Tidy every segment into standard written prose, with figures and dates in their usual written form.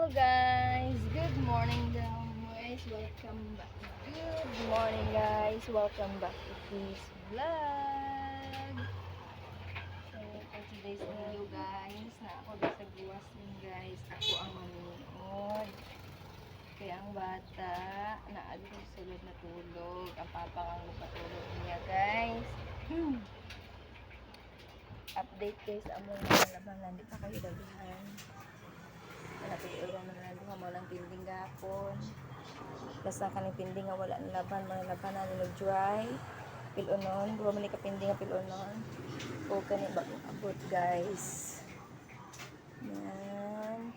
Hello guys, good morning guys, welcome back. Good morning guys, welcome back to this vlog. So for today's video guys, na ako sa gawas din guys, ako ang manunood. Kaya ang bata, naadto sa sulod na tulog, ang papa ang patulog niya guys. Update guys, among mga labanan, di pa kayo daghan. Napiuran na lang mo lang tinding gapon. Basta kaning tinding nga wala na laban, mga laban na nag-dry. Pilunon, duwa man ka pinding nga pilunon. O kani ba abot guys. Yan.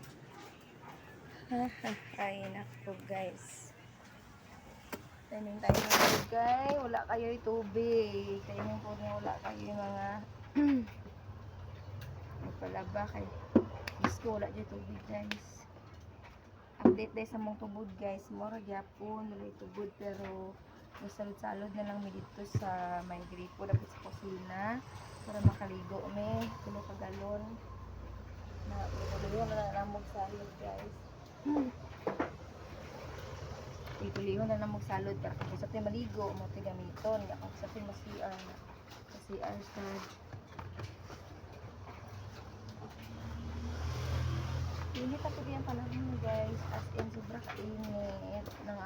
Ay nako guys. Taning tayo ng tubig, wala kayo tubig. Taning po na wala kayo mga palaba kay Isko wala dyan tubig guys. Update day sa mong tubod guys. Mora gyapon wala tubod pero masalod-salod na lang mi dito sa may gripo dapat sa kusina para makaligo mi. Tulo ka galon. Na piliho na namog salod guys. Piliho na namog salod para kung sa tayo maligo mo tayo gamiton. Kung sa tayo masiar sa init ako diyan panahon guys, as in sobra kainit nang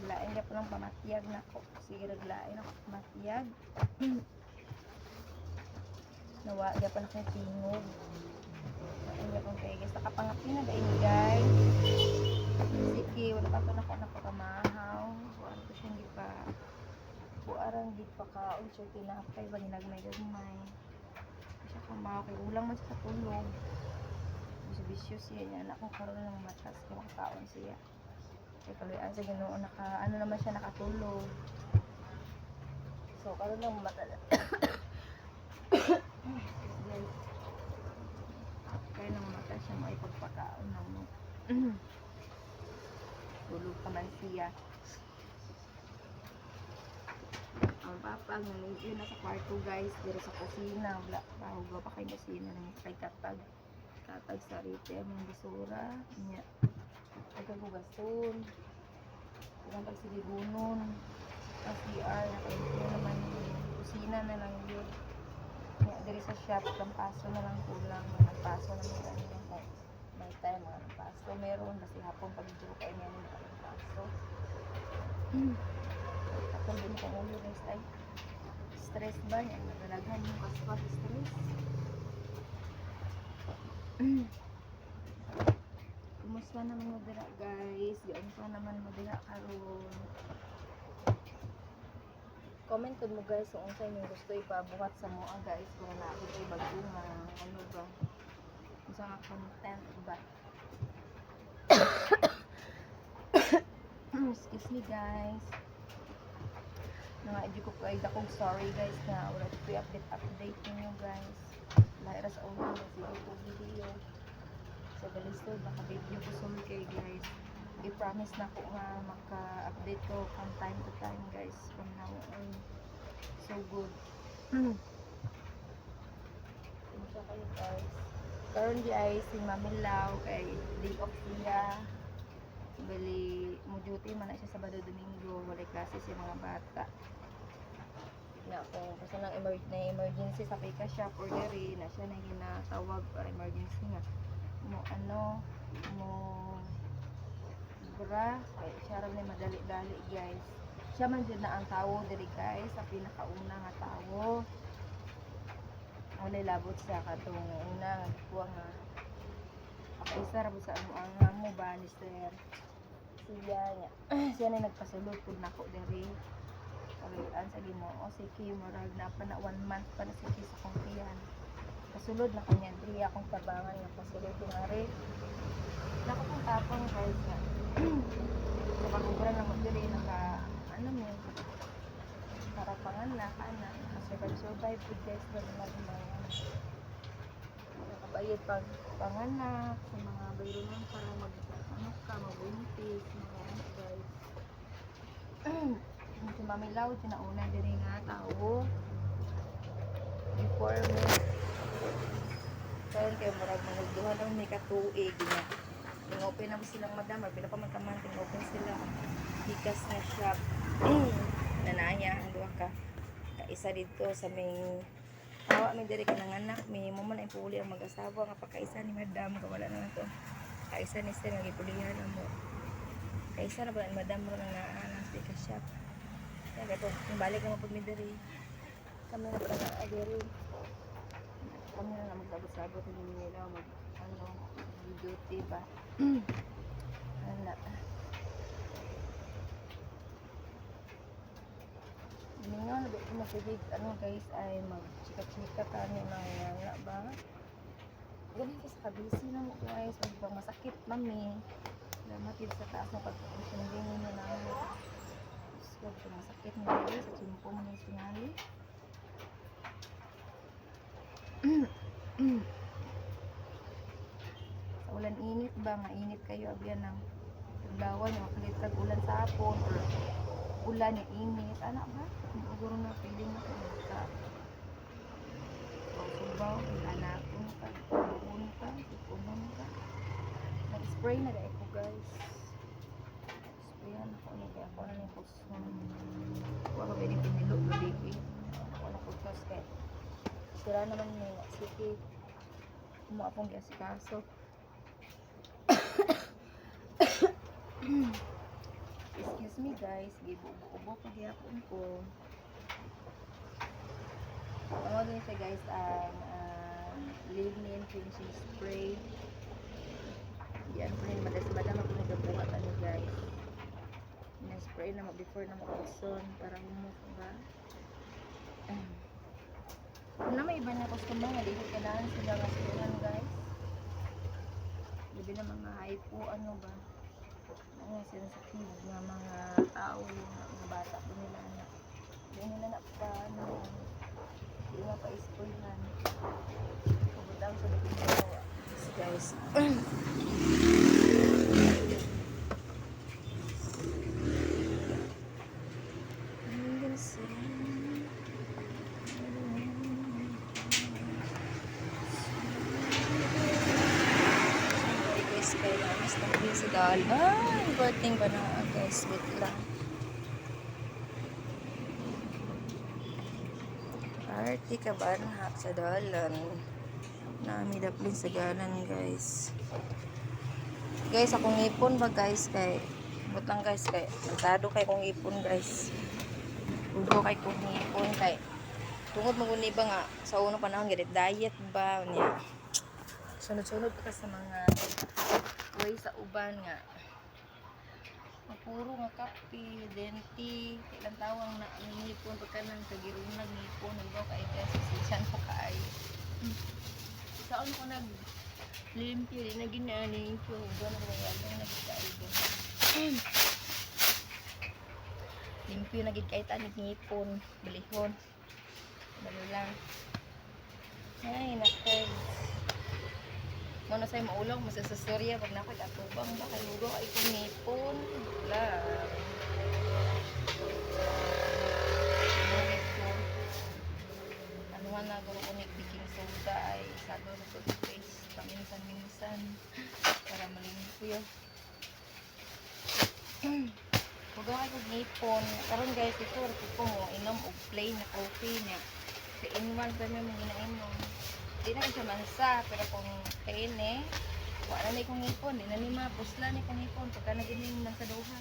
lain ka pa ng pamatiyag na ko sige naglain ako pamatiyag nawa ka pa na kayo tingog lain ka pang guys nakapangapin na dahil guys sige wala pa na ako napakamahaw buwan ko siya hindi pa buarang di pa kaon siya tinapay ba ginagmay gagmay siya kamahaw kay ulang man siya sa tulog bisyo siya niya anak ko karon ng matas kung makakaon siya kaya kaluyan sa Ginoo ano naman siya nakatulog so karon lang mata kaya nang mata siya may pagpakaon ng tulog pa man siya ang papa yun nasa kwarto guys pero sa kusina wala bahugaw pa kayo kusina ng kay katag sa rite ang basura niya pagkagugason ang pagsilibunon ang CR nakaintro naman yung kusina na lang yun niya dari sa shop ng paso na lang kulang ng paso na may time mga ng paso meron kasi hapon pag-duro kayo niya ng paso katong din kong ulo guys ay stress ba niya nagalaghan yung kaswat stress kumusta naman mo dira guys yun pa naman mo dira karon comment mo guys kung unsay nyo gusto ipabuhat sa mo guys kung naabot ay bago nga ano ba unsa nga content ba excuse me guys nga di ko kay dakog sorry guys na wala ko update niyo guys lahira sa ulo na video so balisod naka-video ko sum kay guys i-promise na ko nga maka-update ko from time to time guys from now on so good so kayo guys karon di ay si Mami Lau kay day off siya bali mo duty man na siya Sabado Domingo wala klase si mga bata na kung kasi nang emergency sa pika shop or diri na siya na ginatawag para emergency nga mo bra ay siya rin na madali-dali guys siya man dyan na ang tawo diri guys sa pinakauna nga tawo wala labot siya katong una nga kuha nga isa rabot sa ang mo ba ni sir siya na nagpasulod pud nako diri kaluyan sa Ginoo sige murag na pa na 1 month pa na sige sa kumpiyan pasulod na kanya diri akong tabangan nga pasulod ko nga rin nako kung tapang guys nga sa pagubra na mo diri naka ano mo para panganak ana naka-survive food guys ba na mga nakabayad pag panganak sa mga bayronon para magbuntis mga guys si Mami Lau tinauna diri nga tao before mo karon kay murag manugduhan ang may katuig niya Ting-open na mo silang madam. Bila pa man kaman, ting-open sila. Hikas na shop. Nanaya ang duwa ka. Kaisa dito sa may awa may diri ka ng anak. May mo man ipuli ang mag-asawa nga pagkaisa ni madam. Kawala na to. Kaisa ni sir, nagipulihan na mo. Kaisa na ba ni madam mo nang naanan sa hikas shop. Kaya ito, balik na mo pag may diri. Kami na pala na diri. Kami na magsabot-sabot. Hindi nila duty ba? Wala. Mingaw na ba ito masibig, guys, ay mag-chika-chika kami na wala ba? Ganun kasi kabisi na mo guys, pag masakit mami. Lamatid sa taas ng pagpapasundin na namin. So, masakit mo guys, sa chimpo mo yung sinali. Sa ulan init ba, mainit kayo abyan ng taglawan yung makalit kag ulan sa hapon or ulan yung init anak ba? Siguro na piling na kayo ka subaw, anakon ka puno ka, punon ka nag-spray na gaya ko guys sprayan ako ako na yung puson wala ba yung pinilo na baby wala ko tos kaya sira naman yung city umapong gasikaso. Excuse me guys, gibubo paghihapon ko. Ano din siya guys ang leave-in finishing spray. Yan po rin madama po nagabuhat ano guys. Na-spray na before na makulson para humok ba. Wala may iba na customer nga dito kailangan sila ngasunan guys. Sabi na mga hypo ano ba. Ano sensitive nga mga tao yung mga bata po nila anak. Hindi nila na pa ano hindi nga pa ispoilan. Pagutang sa likod gawa. Guys. Sa dalan. Importing ba na guys? Wait lang. Party ka ba na sa dalan? Namidaplin sa galan guys. Guys, akong ipon ba guys? Kay butang guys kay nagtado kay kong ipon guys. Ugo kay kong ipon kay tungod maguni ba nga sa unang panahon gadit diet ba niya. Sunod-sunod pa sa mga way sa uban nga puro nga kape, denti kailan tawang na ngipon pagkanang kagirunag ngipon nagdaw kay guys sisan pa kaay saan ko nag limpyo di na ginani ko gano'n mo yan nagkaigo limpyo na gid kay tanig ngipon bilihon dalo lang ay nakay Mano say maulaw mo sa storya pag nakag-atubang ba kay lugaw ay kumipon. Wala. Ano nga na guro ko baking soda ay sado na toothpaste paminsan-minsan para malimpyo. Lugaw ay kumipon. Karon guys ito ko mo inom og plain na coffee niya. Sa in-one pa may mga inainom. Di na siya mansa, pero kung kaine, wala na ikong ipon, di na ni mapusla ni kong ipon, pagka nagining lang sa duha.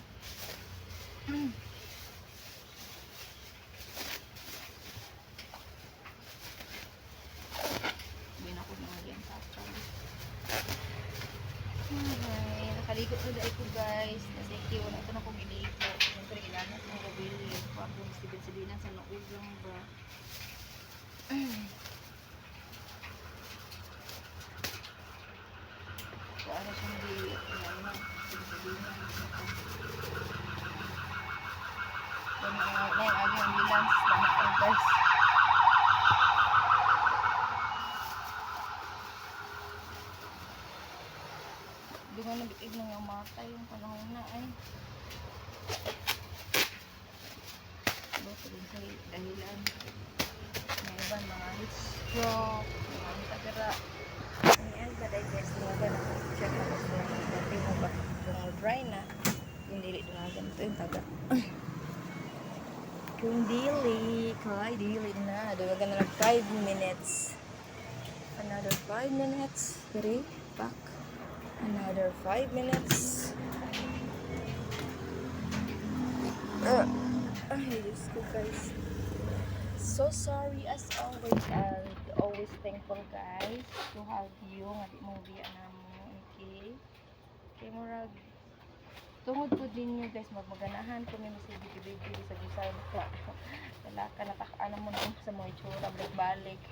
Binako na nga yan sa akin. Okay, nakaligot na dahil ko guys, nasiki, wala ito na kong iligo. Siyempre, ilanat ng gabili. Huwag kong sibin-sibinan sa noog lang ba. Ano siya hindi ano sabihin na yung aging ambulance na guys di nga nabikig na nga matay yung panahon na ay ito din sa dahilan may iban mga heat stroke mga hitagara Ayan, baday guys, lumaga na check na gusto ng gabi. Ito yung taga. Kung dili. Kay dili na. Duwagan na lang 5 minutes. Another 5 minutes. Three. Back. Another 5 minutes. Ay, Diyos ko guys. So sorry as always and always thankful guys to have you nga di mong biya na mo. Okay? Kay murag tungod po din nyo guys magmaganahan ko may sa video sa gisay wala ka natakaan mo na sa mga itsura balik